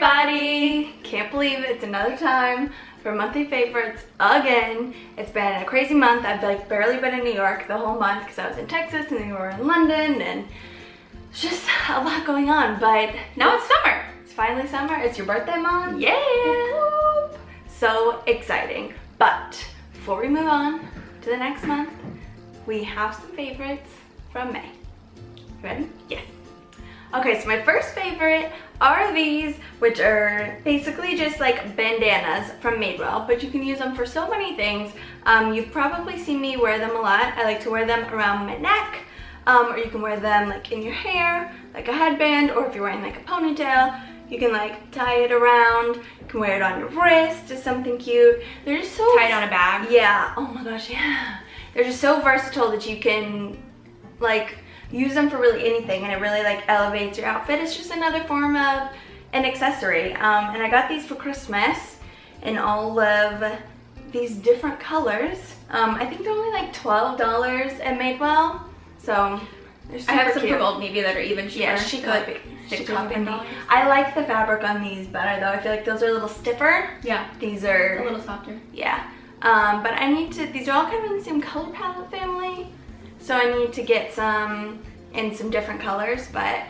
everybody! Can't believe it's another time for monthly favorites again. It's been a crazy month. I've like barely been in New York the whole month because I was in Texas and then we were in London and it's just a lot going on. But now it's summer. It's finally summer. It's your birthday month. Yeah! Whoop. So exciting. But before we move on to the next month, we have some favorites from May. Ready? Yes. Okay, so my first favorite are these, which are basically just like bandanas from Madewell, but you can use them for so many things. You've probably seen me wear them a lot. I like to wear them around my neck, or you can wear them like in your hair, like a headband, or if you're wearing like a ponytail, you can like tie it around. You can wear it on your wrist, just something cute. They're just so... Tie it on a bag. Yeah, oh my gosh, yeah. They're just so versatile that you can like use them for really anything, and it really like elevates your outfit. It's just another form of an accessory. And I got these for Christmas in all of these different colors. I think they're only like $12 at Madewell, so they're super I have some cute. from Old Navy that are even cheaper. Yeah, she got like $6 $6 or $7. I like the fabric on these better though. I feel like those are a little stiffer. Yeah, These are a little softer. Yeah, but I need to, these are all kind of in the same color palette family, so I need to get some in some different colors, but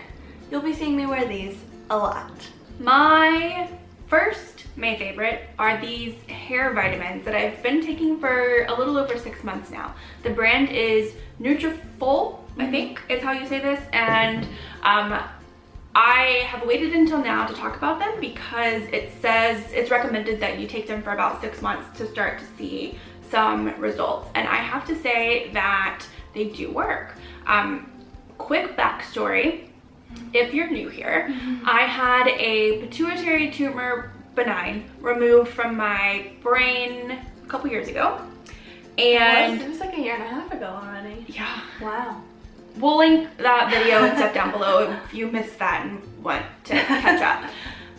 you'll be seeing me wear these a lot. My first May favorite are these hair vitamins that I've been taking for a little over 6 months now. The brand is Nutrafol, I think is how you say this, and I have waited until now to talk about them because it says it's recommended that you take them for about 6 months to start to see some results, and I have to say that they do work. Quick backstory, if you're new here, I had a pituitary tumor benign removed from my brain a couple years ago, and it was like a year and a half ago already. Yeah. Wow. We'll link that video and stuff down below if you missed that and want to catch up.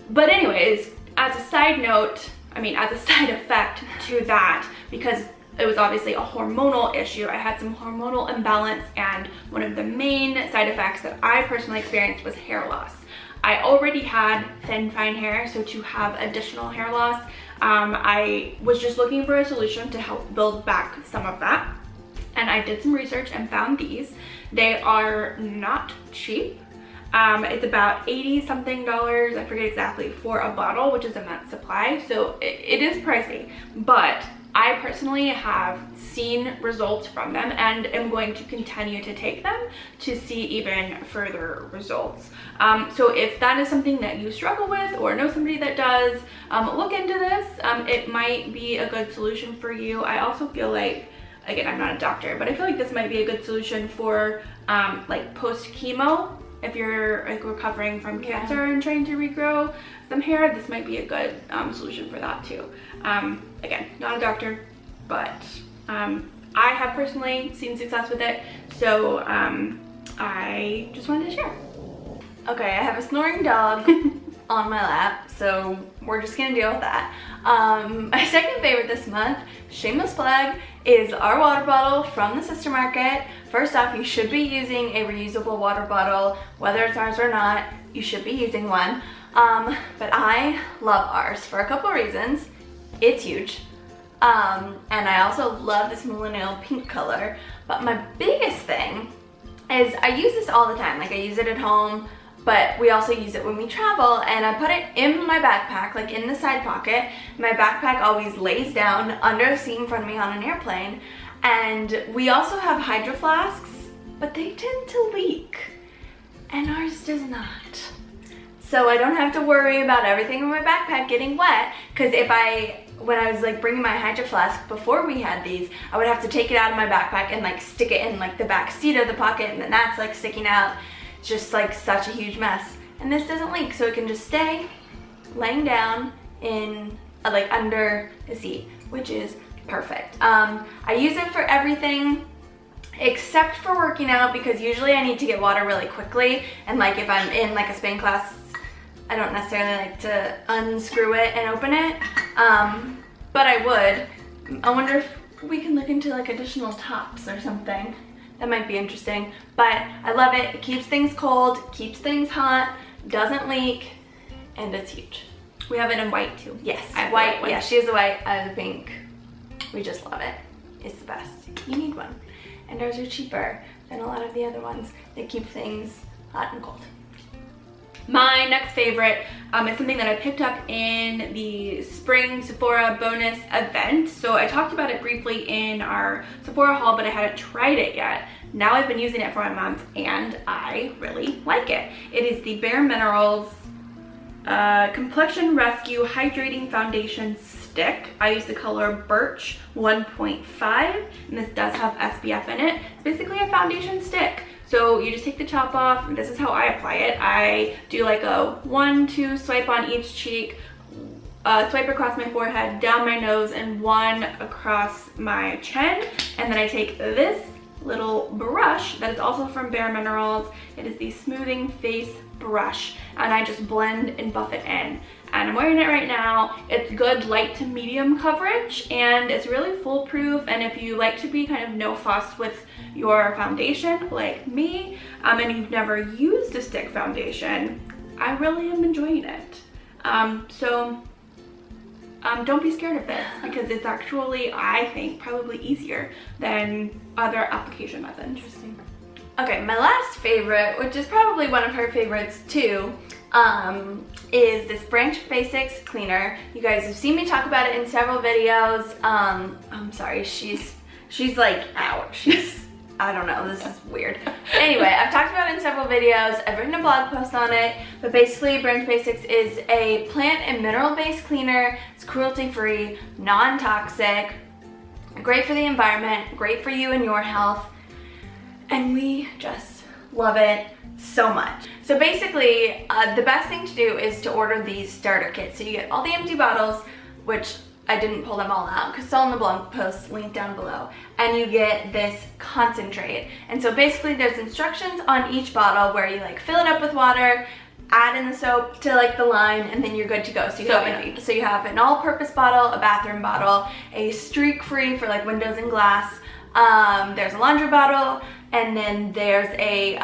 But anyways, as a side note, as a side effect to that, because it was obviously a hormonal issue, I had some hormonal imbalance, and one of the main side effects that I personally experienced was hair loss. I already had thin, fine hair, so to have additional hair loss, I was just looking for a solution to help build back some of that. And I did some research and found these. They are not cheap. It's about $80 something, I forget exactly, for a bottle, which is a month's supply. So it is pricey, but I personally have seen results from them and am going to continue to take them to see even further results. So if that is something that you struggle with or know somebody that does, look into this. It might be a good solution for you. I also feel like, again, I'm not a doctor, but I feel like this might be a good solution for like post-chemo. If you're like recovering from cancer and trying to regrow some hair, this might be a good solution for that too. Again, not a doctor, but I have personally seen success with it, so I just wanted to share. Okay, I have a snoring dog on my lap, so we're just gonna deal with that. My second favorite this month, shameless plug, is our water bottle from the Sister Market. First off, you should be using a reusable water bottle, whether it's ours or not, you should be using one. But I love ours for a couple reasons. It's huge, and I also love this millennial pink color, but my biggest thing is I use this all the time. Like, I use it at home, but we also use it when we travel, and I put it in my backpack, like in the side pocket. My backpack always lays down under the seat in front of me on an airplane, and we also have hydro flasks, but they tend to leak, and ours does not. So I don't have to worry about everything in my backpack getting wet, because when I was like bringing my hydro flask before we had these, I would have to take it out of my backpack and like stick it in like the back seat of the pocket, and then that's like sticking out. It's just like such a huge mess. And this doesn't leak, so it can just stay laying down in like under the seat, which is perfect. I use it for everything except for working out, because usually I need to get water really quickly, and like if I'm in like a spin class, I don't necessarily like to unscrew it and open it, but I would. I wonder if we can look into like additional tops or something. That might be interesting, but I love it. It keeps things cold, keeps things hot, doesn't leak. and it's huge. We have it in white too. Yes, I have white. one. Yeah, she has the white, I have the pink. We just love it. It's the best. You need one. And ours are cheaper than a lot of the other ones that keep things hot and cold. My next favorite is something that I picked up in the spring Sephora bonus event. So I talked about it briefly in our Sephora haul, but I hadn't tried it yet. Now I've been using it for a month and I really like it. It is the Bare Minerals Complexion Rescue Hydrating Foundation Stick. I use the color Birch 1.5 and this does have SPF in it. It's basically a foundation stick. So you just take the top off, and this is how I apply it. I do like a 1-2 swipe on each cheek, swipe across my forehead, down my nose, and 1 across my chin. And then I take this little brush that is also from Bare Minerals. It is the Smoothing Face Brush, and I just blend and buff it in. And I'm wearing it right now. It's good light to medium coverage, and it's really foolproof. And if you like to be kind of no fuss with your foundation like me, and you've never used a stick foundation, I really am enjoying it. Don't be scared of this because it's actually, I think, probably easier than other application methods. Interesting. Okay, my last favorite, which is probably one of her favorites too, is this Branch Basics cleaner. You guys have seen me talk about it in several videos. I'm sorry, she's like out. I don't know, this is weird. Anyway, I've talked about it in several videos. I've written a blog post on it, but basically Branch Basics is a plant and mineral-based cleaner. It's cruelty-free, non-toxic, great for the environment, great for you and your health, and we just love it so much. So basically, the best thing to do is to order these starter kits. So you get all the empty bottles, which I didn't pull them all out because it's all in the blog post, link down below. And you get this concentrate. And so basically there's instructions on each bottle where you like fill it up with water, add in the soap to like the line, and then you're good to go. So you have an all-purpose bottle, a bathroom bottle, a streak-free for like windows and glass. There's a laundry bottle, and then there's a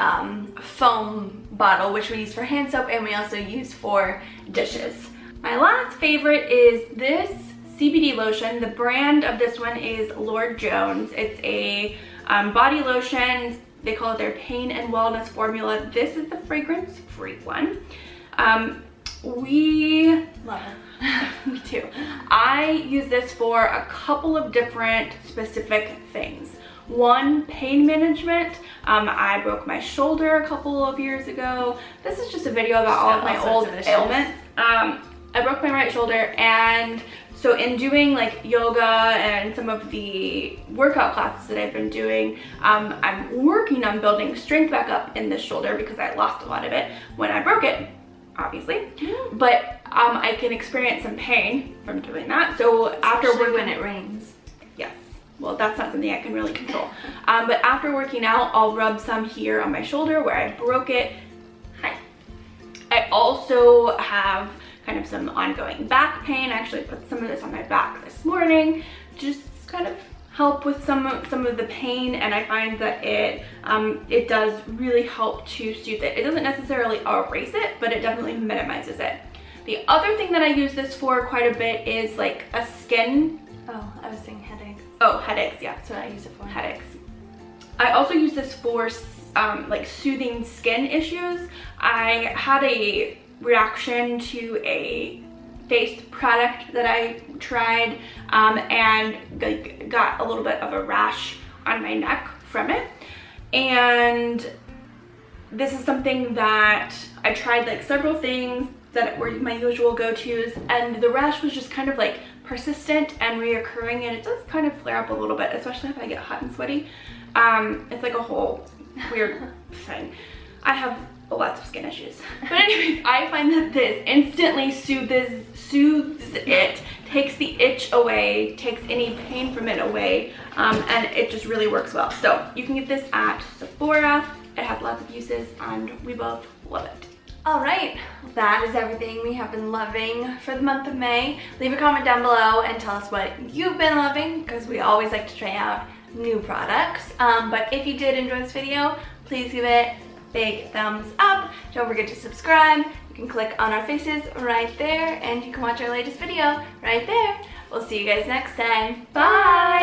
foam bottle, which we use for hand soap and we also use for dishes. My last favorite is this CBD lotion. The brand of this one is Lord Jones. It's a body lotion. They call it their pain and wellness formula. This is the fragrance-free one. We love it. Me too. I use this for a couple of different specific things. One, pain management. I broke my shoulder a couple of years ago. This is just a video about all of my old ailments. I broke my right shoulder, and so in doing like yoga and some of the workout classes that I've been doing, I'm working on building strength back up in this shoulder because I lost a lot of it when I broke it, obviously. But I can experience some pain from doing that. So after when it rains. Yes. Well, that's not something I can really control. But after working out, I'll rub some here on my shoulder where I broke it. Hi. I also have kind of some ongoing back pain. I actually put some of this on my back this morning, just kind of help with some of the pain, and I find that it does really help to soothe it. It doesn't necessarily erase it, but it definitely minimizes it. The other thing that I use this for quite a bit is like a skin. Oh, I was saying headaches. Oh, headaches, yeah. That's what I use it for. Headaches. I also use this for like soothing skin issues. I had a reaction to a face product that I tried and got a little bit of a rash on my neck from it, and this is something that I tried like several things that were my usual go-tos, and the rash was just kind of like persistent and reoccurring, and it does kind of flare up a little bit, especially if I get hot and sweaty. It's like a whole weird thing. I have lots of skin issues. But anyways, I find that this instantly soothes it, takes the itch away, takes any pain from it away, and it just really works well. So you can get this at Sephora. It has lots of uses, and we both love it. All right, that is everything we have been loving for the month of May. Leave a comment down below and tell us what you've been loving, because we always like to try out new products. But if you did enjoy this video, please give it a big thumbs up. Don't forget to subscribe. You can click on our faces right there, and you can watch our latest video right there. We'll see you guys next time. Bye!